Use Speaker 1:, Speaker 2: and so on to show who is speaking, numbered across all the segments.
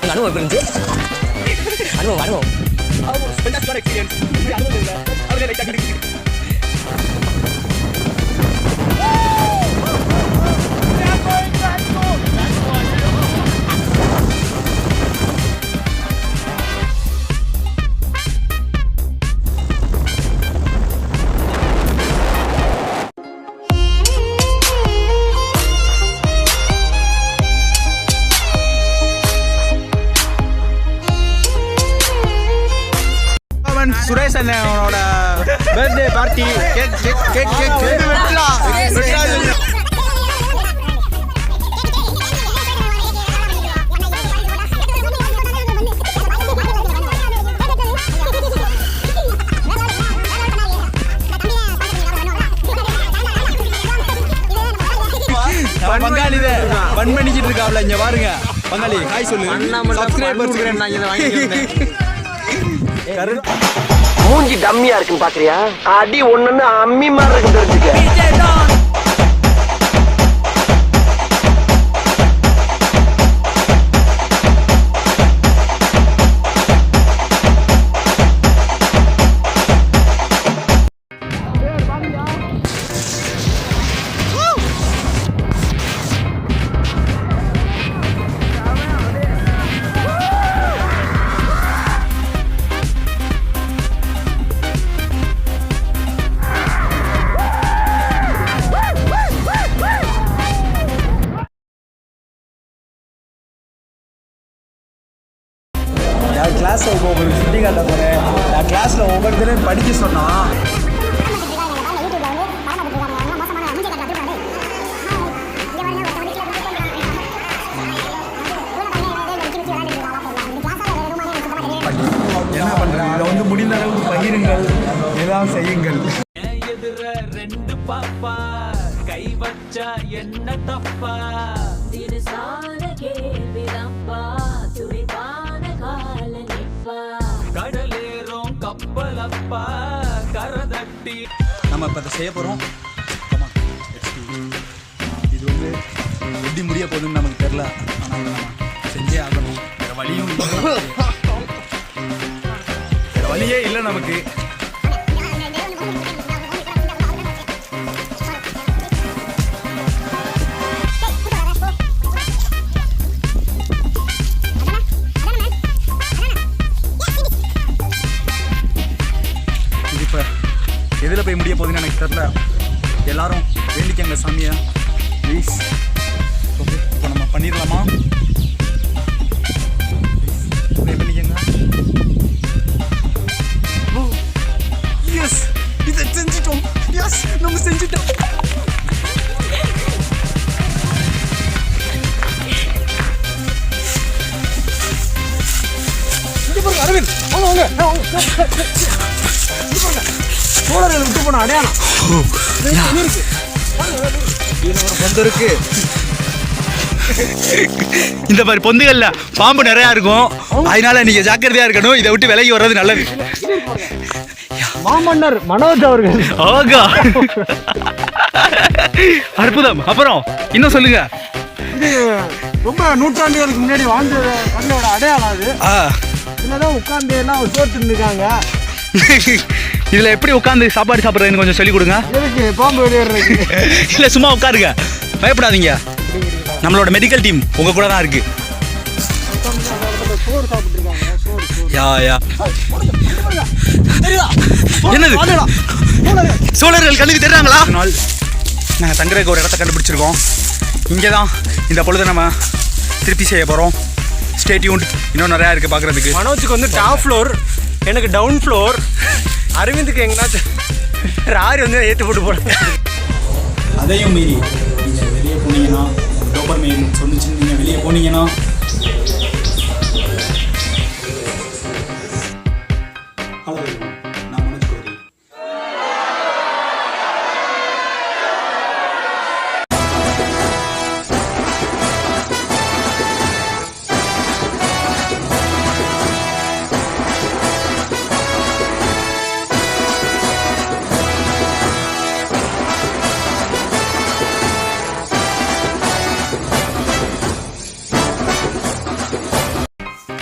Speaker 1: அனுபவம் புரிஞ்சு அனுபவம்
Speaker 2: சுரேஷ் அண்ணனோட பர்த்டே பார்ட்டி கேக் பங்காளி பன் பண்ணிக்கிட்டு இருக்காப்ல இங்க பாருங்க பங்காளி ஹாய் சொல்லு சப்ஸ்கிரைபர்ஸ்
Speaker 3: மூஞ்சி டம்மியா இருக்குன்னு பாக்குறியா? அடி ஒண்ணுன்னு அம்மி மாதிரி இருக்கு தெரிஞ்சுக்க.
Speaker 2: கிளாஸில் உங்களுக்கு சுட்டி காட்ட போகிறேன். நான் கிளாஸில் ஒவ்வொருத்தரையும் படிக்க சொன்னான். என்ன பண்ணுறேன், இதை வந்து முடிந்த அளவுக்கு பகிருங்கள், ஏதாவது செய்யுங்கள்.
Speaker 4: ரெண்டு பாப்பா கை வச்சா என்ன தப்பா கடலேறும் கப்பலப்பா கரதட்டி
Speaker 2: நம்ம இப்போ அதை செய்ய போகிறோம். இது வந்து எப்படி முடிய போகுதுன்னு நமக்கு தெரில, ஆனால் நம்ம செஞ்சே ஆகணும். வேறு வழியும் வேறு வழியே இல்லை நமக்கு. எதில் போய் முடிய போகுதுன்னு எனக்கு தெரில. எல்லாரும் வேண்டிக்கங்க சாமியை ப்ளீஸ். ஓகே, இப்போ நம்ம பண்ணிடலாமா? ப்ரே பண்ணிக்கங்க. ஓ எஸ், இதை செஞ்சிட்டோம். எஸ், நம்ம செஞ்சிட்டோம். அரவிந்த் வாங்க வாங்க. சோழர்கள் விட்டு போன அடையாளம் பொந்து இருக்கு. இந்த மாதிரி பொந்துகள்ல பாம்பு நிறைய இருக்கும், அதனால நீங்க ஜாக்கிரதையா இருக்கணும். இதை விட்டு விலகி வர்றது நல்லது.
Speaker 1: மாமன்னர் மனோஜ் அவர்கள்.
Speaker 2: ஓகே, அற்புதம். அப்புறம் இன்னும் சொல்லுங்க.
Speaker 1: இது ரொம்ப நூற்றாண்டுகளுக்கு முன்னாடி வாழ்ந்த கண்ணோட அடையாளம். அது இதுலதான் உட்கார்ந்து எல்லாம் சோர்த்து இருந்திருக்காங்க.
Speaker 2: இதுல எப்படி உட்காந்து சாப்பாடு சாப்பிட்றதுன்னு கொஞ்சம் சொல்லிக் கொடுங்க.
Speaker 1: பாம்பு வெளியேறதுக்கு
Speaker 2: இல்லை, சும்மா உட்காருங்க, பயப்படாதீங்க. நம்மளோட மெடிக்கல் டீம் உங்க கூட தான் இருக்கு. என்னது சோழர்கள் கண்ணுக்கு தெரியாங்களா? நாங்கள் தங்குறதுக்கு ஒரு இடத்த கண்டுபிடிச்சிருக்கோம். இங்கே தான் இந்த பொழுது நம்ம திருப்பி செய்ய போகிறோம். Stay tuned. இன்னும் நிறையா இருக்குது பார்க்குறதுக்கு.
Speaker 1: மனோஜுக்கு வந்து டாப் ஃப்ளோர், எனக்கு டவுன் ஃப்ளோர். அரவிந்துக்கு எங்கனாச்சும் ராரி வந்து ஏற்றி போட்டு போடுங்க.
Speaker 2: அதையும் மீறி நீங்கள் வெளியே போனீங்கன்னா டோபமைன் சொன்னிச்சுன்னு நீங்கள் வெளியே போனீங்கன்னா ஹலோ நான் Manoj Kori.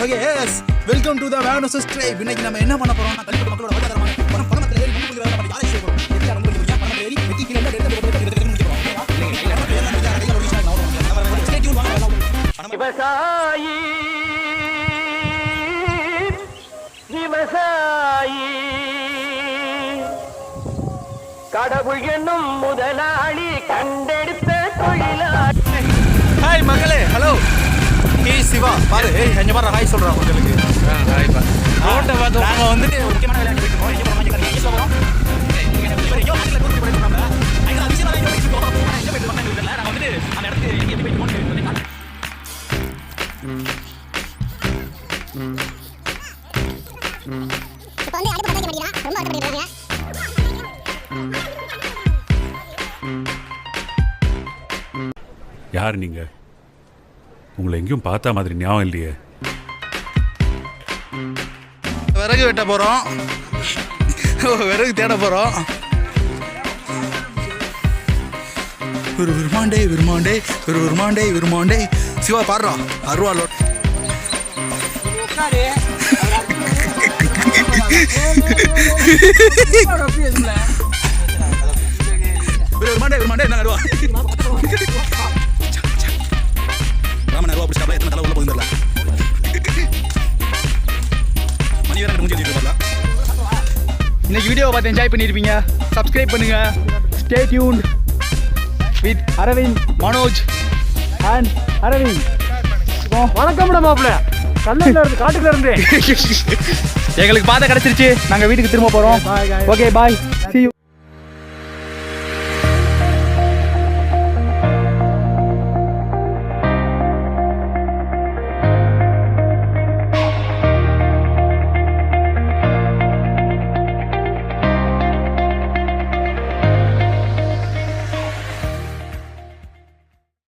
Speaker 2: Okay yes welcome to the Veganoses tribe. இன்னைக்கு நம்ம என்ன பண்ண போறோம்னா கலிபுரம் மக்களோட வட்டாரமான பணமத்துல ஏறி முன்னுக்கு வர நம்ம யாரை செய்ய போறோம். எதுக்கு நம்ம முன்னுக்கு பணமத்துல ஏறி வெட்டி கீழ எல்லாம் எடுத்து போட்டு முடிக்க போறோம்.
Speaker 3: விவசாயி விவசாயி கடவுள் என்னும் முதலாளி கண்டெடுத்த தொழிலாளி.
Speaker 2: ஹாய் மக்களே, ஹலோ. ஏய் சிவா பாரு, ஏய் அங்க பாரு ஹாய் சொல்றான் உங்களுக்கு. ஹாய் பா. ரோட்ட வந்து நாங்க வந்துட்டு முக்கியமான வேலையை போயிட்டு இருக்கோம். எங்க போறோம் கேக்குறீங்க. எங்க போறோம்? இங்க ஐயோ ஆட்ல கூட்டி போயிட்டு இருக்காங்க. ஐயா அதிசயமா தான் போயிட்டு இருக்கோம். எங்க போயிட்டு வந்தாங்க இல்ல. நாங்க வந்துட்டு அந்த இடத்துக்கு எங்க போயிட்டு போறோம் சொல்லி
Speaker 5: இப்போ வந்து அடுப்பு பத்த வைக்க மாட்டீங்களா? ரொம்ப அடுப்பு பண்ணிடுறாங்க.
Speaker 6: யார் நீங்க? உங்களை எங்கேயும் பார்த்த மாதிரி ஞாபகம் இல்லையே.
Speaker 2: விறகு வெட்ட போறோம். விறகு தேட போறோம். ஒரு விருமாண்டே விருமாண்டே ஒரு விருமாண்டே விருமாண்டே. சிவா பாடுறா அருவாளோ. விருமாண்டே விருமாண்டே என்ன அருவா. ராமன் அருவா பிடிச்சாப்ல எத்தனை தலை உள்ள போகுது தெரியல. மணி வேற முடிஞ்சு வச்சுட்டு வரலாம்.
Speaker 7: இன்னைக்கு வீடியோவை பார்த்து என்ஜாய் பண்ணியிருப்பீங்க. சப்ஸ்கிரைப் பண்ணுங்க. Stay tuned with Aravind, Manoj and Aravind.
Speaker 1: வணக்கம்டா மாப்பிள்ள. கல்லுல இருந்து காட்டுக்குள்ள இருந்து
Speaker 7: எங்களுக்கு பாதை கிடைச்சிருச்சு. நாங்கள் வீட்டுக்கு திரும்ப போகிறோம். Okay bye. See you.